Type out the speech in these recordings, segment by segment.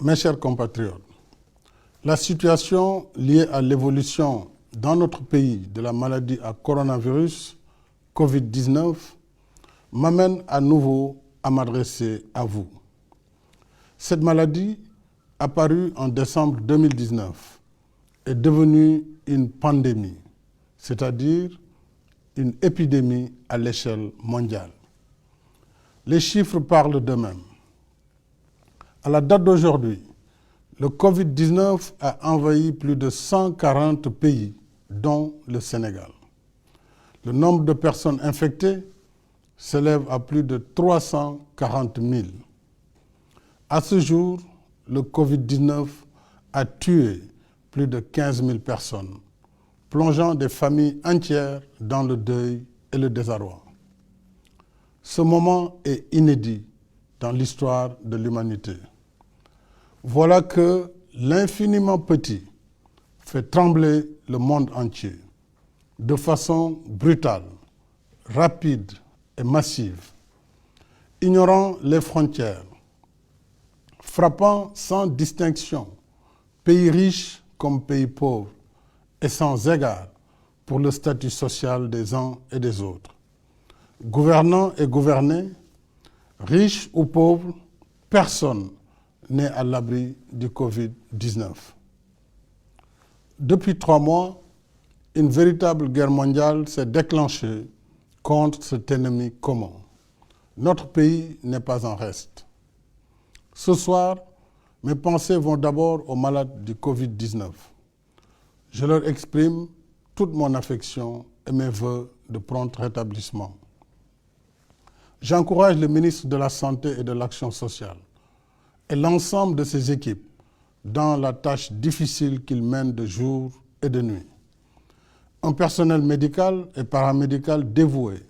Mes chers compatriotes, la situation liée à l'évolution dans notre pays de la maladie à coronavirus Covid-19 m'amène à nouveau à m'adresser à vous. Cette maladie, apparue en décembre 2019, est devenue une pandémie, c'est-à-dire une épidémie à l'échelle mondiale. Les chiffres parlent d'eux-mêmes. À la date d'aujourd'hui, le Covid-19 a envahi plus de 140 pays, dont le Sénégal. Le nombre de personnes infectées s'élève à plus de 340 000. À ce jour, le Covid-19 a tué plus de 15 000 personnes, plongeant des familles entières dans le deuil et le désarroi. Ce moment est inédit dans l'histoire de l'humanité. Voilà que l'infiniment petit fait trembler le monde entier de façon brutale, rapide et massive, ignorant les frontières, frappant sans distinction pays riches comme pays pauvres et sans égard pour le statut social des uns et des autres. Gouvernants et gouvernés, riches ou pauvres, personne n'est à l'abri du Covid-19. Depuis 3 mois, une véritable guerre mondiale s'est déclenchée contre cet ennemi commun. Notre pays n'est pas en reste. Ce soir, mes pensées vont d'abord aux malades du Covid-19. Je leur exprime toute mon affection et mes vœux de prompt rétablissement. J'encourage le ministre de la Santé et de l'Action sociale et l'ensemble de ses équipes dans la tâche difficile qu'ils mènent de jour et de nuit. Un personnel médical et paramédical dévoué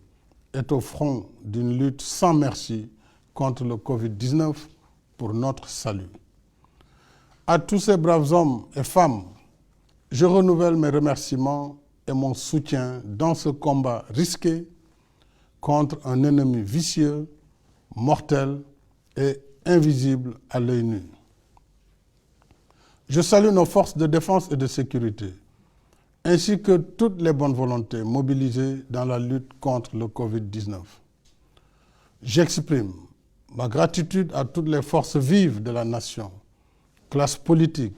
est au front d'une lutte sans merci contre le Covid-19 pour notre salut. À tous ces braves hommes et femmes, je renouvelle mes remerciements et mon soutien dans ce combat risqué contre un ennemi vicieux, mortel et invisible à l'œil nu. Je salue nos forces de défense et de sécurité, ainsi que toutes les bonnes volontés mobilisées dans la lutte contre le Covid-19. J'exprime ma gratitude à toutes les forces vives de la nation, classe politique,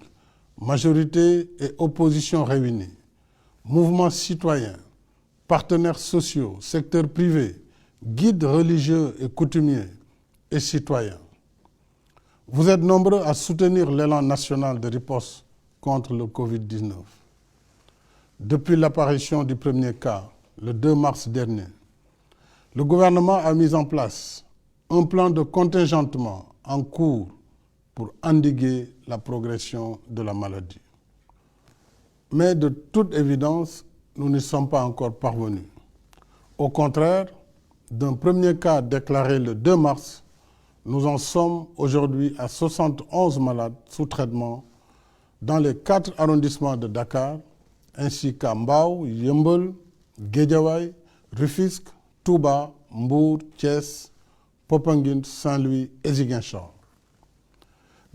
majorité et opposition réunies, mouvements citoyens, partenaires sociaux, secteur privé, guides religieux et coutumiers et citoyens. Vous êtes nombreux à soutenir l'élan national de riposte contre le Covid-19. Depuis l'apparition du premier cas, le 2 mars dernier, le gouvernement a mis en place un plan de contingentement en cours pour endiguer la progression de la maladie. Mais de toute évidence, nous n'y sommes pas encore parvenus. Au contraire, d'un premier cas déclaré le 2 mars, nous en sommes aujourd'hui à 71 malades sous traitement dans les 4 arrondissements de Dakar, ainsi qu'à Mbao, Yeumbeul, Guédiawaye, Rufisque, Touba, Mbour, Thiès, Popenguine, Saint-Louis et Ziguinchor.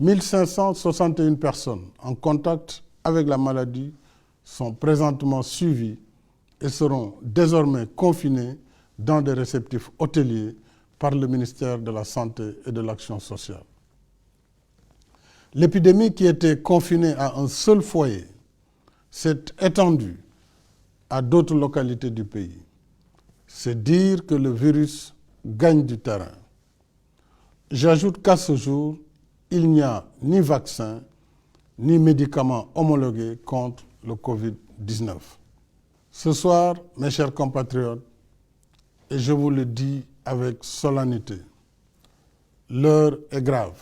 1561 personnes en contact avec la maladie sont présentement suivies et seront désormais confinées dans des réceptifs hôteliers par le ministère de la Santé et de l'Action sociale. L'épidémie qui était confinée à un seul foyer s'est étendue à d'autres localités du pays. C'est dire que le virus gagne du terrain. J'ajoute qu'à ce jour, il n'y a ni vaccin, ni médicaments homologués contre le Covid-19. Ce soir, mes chers compatriotes, et je vous le dis avec solennité, l'heure est grave.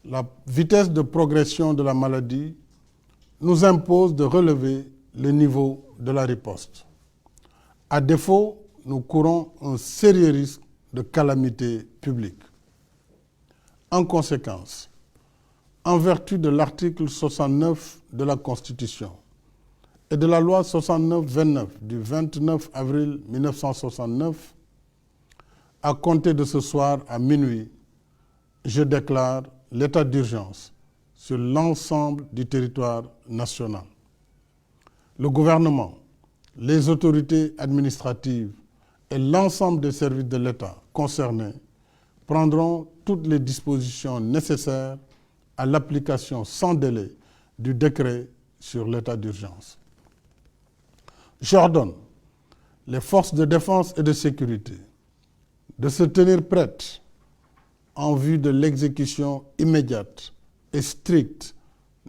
La vitesse de progression de la maladie nous impose de relever le niveau de la riposte. À défaut, nous courons un sérieux risque de calamité publique. En conséquence, en vertu de l'article 69 de la Constitution et de la loi 69-29 du 29 avril 1969, à compter de ce soir à minuit, je déclare l'état d'urgence sur l'ensemble du territoire national. Le gouvernement, les autorités administratives et l'ensemble des services de l'État concernés prendront toutes les dispositions nécessaires à l'application sans délai du décret sur l'état d'urgence. J'ordonne les forces de défense et de sécurité de se tenir prêtes en vue de l'exécution immédiate et stricte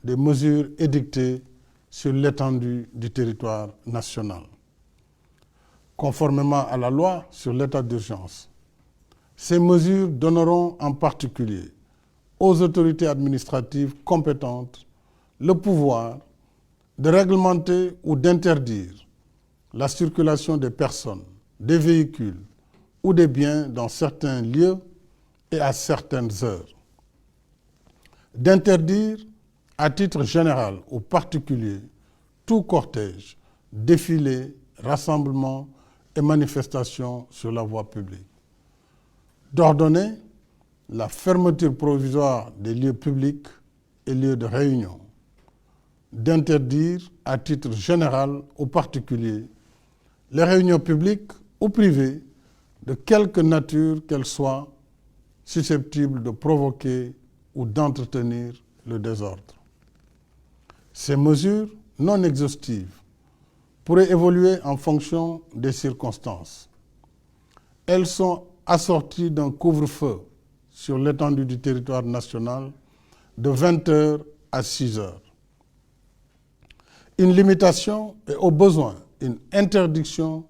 des mesures édictées sur l'étendue du territoire national. Conformément à la loi sur l'état d'urgence, ces mesures donneront en particulier aux autorités administratives compétentes le pouvoir de réglementer ou d'interdire la circulation des personnes, des véhicules ou des biens dans certains lieux et à certaines heures. D'interdire à titre général ou particulier tout cortège, défilé, rassemblement et manifestation sur la voie publique. D'ordonner la fermeture provisoire des lieux publics et lieux de réunion. D'interdire à titre général ou particulier les réunions publiques ou privées de quelque nature qu'elles soient susceptibles de provoquer ou d'entretenir le désordre. Ces mesures non exhaustives pourraient évoluer en fonction des circonstances. Elles sont assorties d'un couvre-feu sur l'étendue du territoire national de 20h à 6h. Une limitation et au besoin une interdiction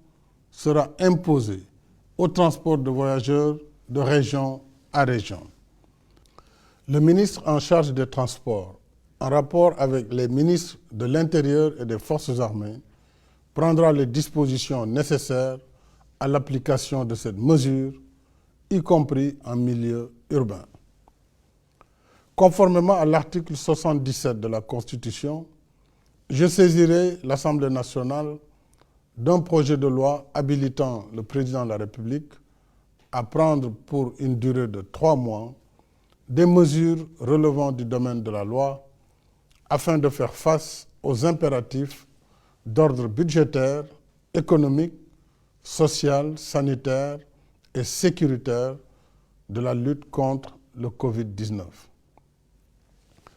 sera imposée au transport de voyageurs de région à région. Le ministre en charge des Transports, en rapport avec les ministres de l'Intérieur et des Forces armées, prendra les dispositions nécessaires à l'application de cette mesure, y compris en milieu urbain. Conformément à l'article 77 de la Constitution, je saisirai l'Assemblée nationale d'un projet de loi habilitant le président de la République à prendre pour une durée de 3 mois des mesures relevant du domaine de la loi afin de faire face aux impératifs d'ordre budgétaire, économique, social, sanitaire et sécuritaire de la lutte contre le Covid-19.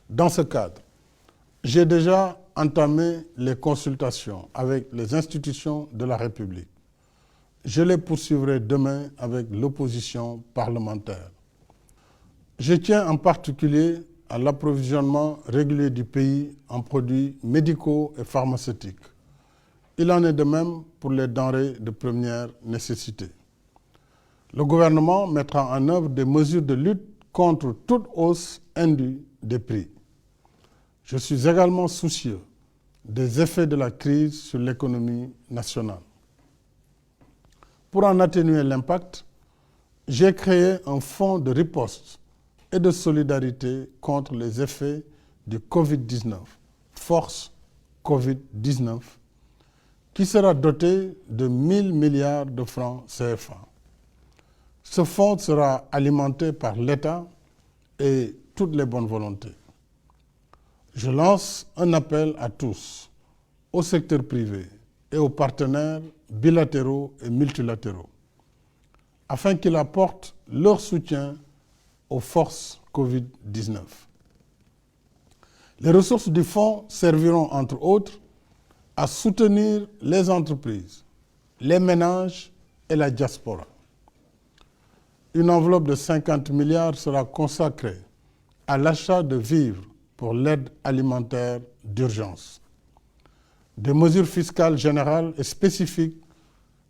Dans ce cadre, j'ai déjà entamé les consultations avec les institutions de la République. Je les poursuivrai demain avec l'opposition parlementaire. Je tiens en particulier à l'approvisionnement régulier du pays en produits médicaux et pharmaceutiques. Il en est de même pour les denrées de première nécessité. Le gouvernement mettra en œuvre des mesures de lutte contre toute hausse indue des prix. Je suis également soucieux des effets de la crise sur l'économie nationale. Pour en atténuer l'impact, j'ai créé un fonds de riposte et de solidarité contre les effets du Covid-19, Force Covid-19, qui sera doté de 1 000 milliards de francs CFA. Ce fonds sera alimenté par l'État et toutes les bonnes volontés. Je lance un appel à tous, au secteur privé et aux partenaires bilatéraux et multilatéraux, afin qu'ils apportent leur soutien aux forces Covid-19. Les ressources du fonds serviront, entre autres, à soutenir les entreprises, les ménages et la diaspora. Une enveloppe de 50 milliards sera consacrée à l'achat de vivres pour l'aide alimentaire d'urgence. Des mesures fiscales générales et spécifiques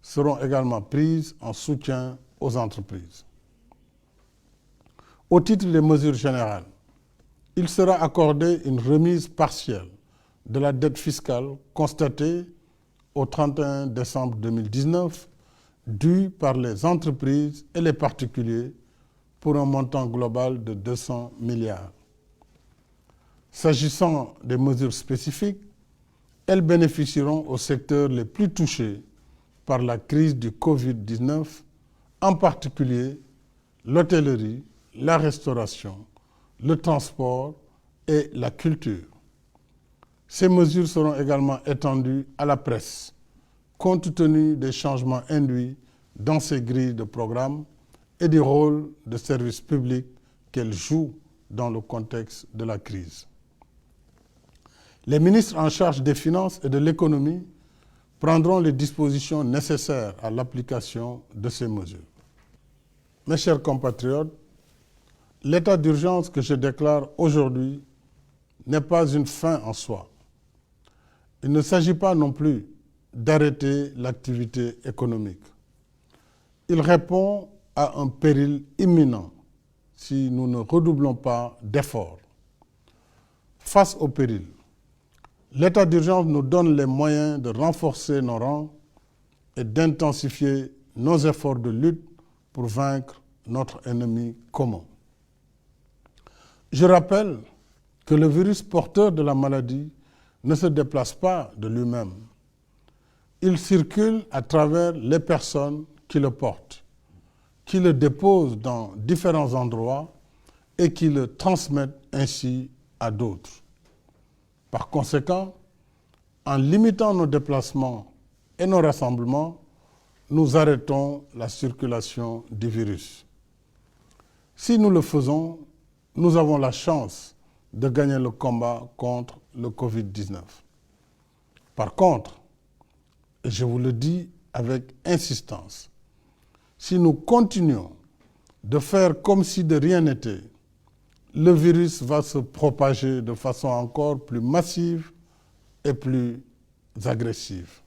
seront également prises en soutien aux entreprises. Au titre des mesures générales, il sera accordé une remise partielle de la dette fiscale constatée au 31 décembre 2019, due par les entreprises et les particuliers pour un montant global de 200 milliards. S'agissant des mesures spécifiques, elles bénéficieront aux secteurs les plus touchés par la crise du Covid-19, en particulier l'hôtellerie, la restauration, le transport et la culture. Ces mesures seront également étendues à la presse, compte tenu des changements induits dans ces grilles de programme et du rôle de service public qu'elles jouent dans le contexte de la crise. Les ministres en charge des finances et de l'économie prendront les dispositions nécessaires à l'application de ces mesures. Mes chers compatriotes, l'état d'urgence que je déclare aujourd'hui n'est pas une fin en soi. Il ne s'agit pas non plus d'arrêter l'activité économique. Il répond à un péril imminent si nous ne redoublons pas d'efforts. Face au péril, l'état d'urgence nous donne les moyens de renforcer nos rangs et d'intensifier nos efforts de lutte pour vaincre notre ennemi commun. Je rappelle que le virus porteur de la maladie ne se déplace pas de lui-même. Il circule à travers les personnes qui le portent, qui le déposent dans différents endroits et qui le transmettent ainsi à d'autres. Par conséquent, en limitant nos déplacements et nos rassemblements, nous arrêtons la circulation du virus. Si nous le faisons, nous avons la chance de gagner le combat contre le Covid-19. Par contre, et je vous le dis avec insistance, si nous continuons de faire comme si de rien n'était, le virus va se propager de façon encore plus massive et plus agressive.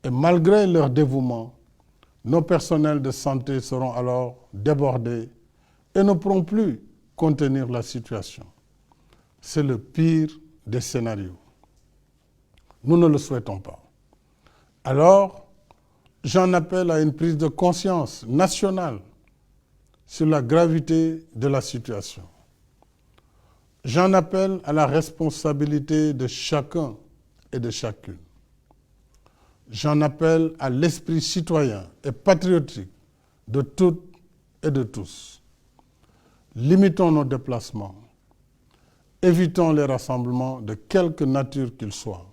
Et malgré leur dévouement, nos personnels de santé seront alors débordés et ne pourront plus contenir la situation. C'est le pire des scénarios. Nous ne le souhaitons pas. Alors, j'en appelle à une prise de conscience nationale sur la gravité de la situation. J'en appelle à la responsabilité de chacun et de chacune. J'en appelle à l'esprit citoyen et patriotique de toutes et de tous. Limitons nos déplacements. Évitons les rassemblements de quelque nature qu'ils soient.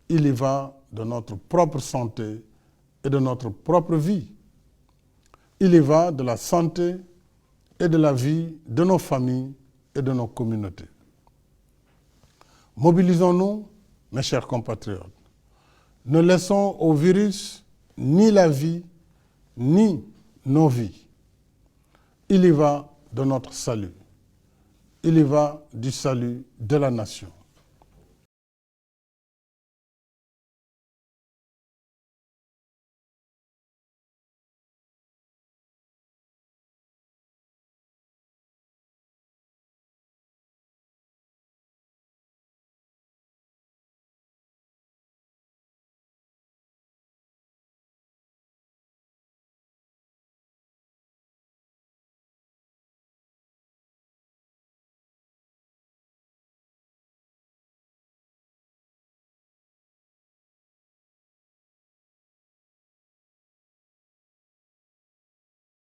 Il y va de notre propre santé et de notre propre vie. Il y va de la santé et de la vie de nos familles et de nos communautés. Mobilisons-nous, mes chers compatriotes. Ne laissons au virus ni la vie, ni nos vies. Il y va de notre salut. Il y va du salut de la nation.